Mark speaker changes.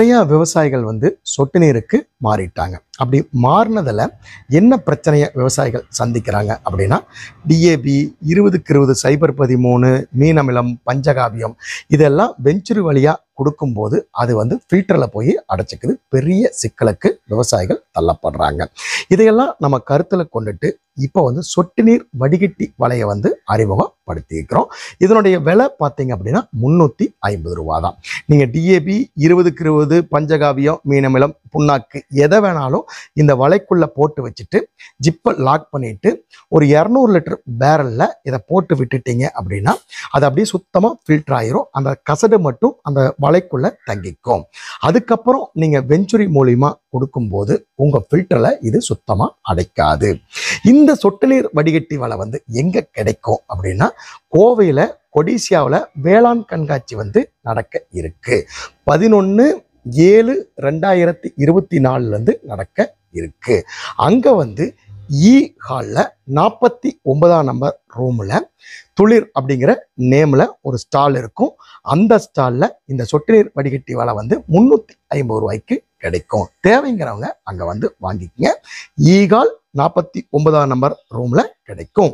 Speaker 1: நிறைய விவசாயிகள் சொட்டு நீருக்கு மாறிட்டாங்க. அப்படி மாறினதில் என்ன பிரச்சனையை விவசாயிகள் சந்திக்கிறாங்க அப்படின்னா, டிஏபி 20/20 013 மீன் அமிலம் பஞ்சகாவியம் இதெல்லாம் வெஞ்சுரி வழியாக கொடுக்கும்போது அது ஃபில்டரில் போய் அடைச்சிக்குது. பெரிய சிக்கலுக்கு விவசாயிகள் தள்ளப்படுறாங்க. இதையெல்லாம் நம்ம கருத்தில் கொண்டுட்டு இப்போ சொட்டு நீர் வடிகட்டி வலையை அறிமுகப்படுத்தியிருக்கிறோம். இதனுடைய விலை பார்த்தீங்க அப்படின்னா 350 ரூபா தான். நீங்கள் டிஏபி 20/20 பஞ்சகாவியம் மீனமிலம் புண்ணாக்கு எதை வேணாலும் இந்த வலைக்குள்ளே போட்டு வச்சுட்டு ஜிப்பை லாக் பண்ணிட்டு ஒரு 200 லிட்டர் பேரலில் இதை போட்டு விட்டுட்டீங்க அப்படின்னா அது அப்படியே சுத்தமாக ஃபில்டர் ஆயிரும். அந்த கசடு மட்டும் அந்த வலைக்குள்ளே தங்கிக்கும். அதுக்கப்புறம் நீங்கள் வெஞ்சுரி மூலியமாக கொடுக்கும்போது உங்கள் ஃபில்டரில் இது சுத்தமாக அடைக்காது. இந்த சொட்டு நீர் வடிகட்டி வலை எங்கே கிடைக்கும் அப்படின்னா, கோவையில் கொடிசியாவில் வேளாண் கண்காட்சி நடக்க இருக்கு. 11/7/2024 நடக்க இருக்கு. அங்கே இ ஹாலில் 49ஆம் நம்பர் ரூமில் துளிர் அப்படிங்கிற நேமில் ஒரு ஸ்டால் இருக்கும். அந்த ஸ்டாலில் இந்த சொட்டு நீர் வடிகட்டி வலை 350 ரூபாய்க்கு கிடைக்கும். தேவைங்கிறவங்க அங்கே வாங்கிக்கங்க. ஈ ஹால் 49ஆம் நம்பர் ரூமில் கிடைக்கும்.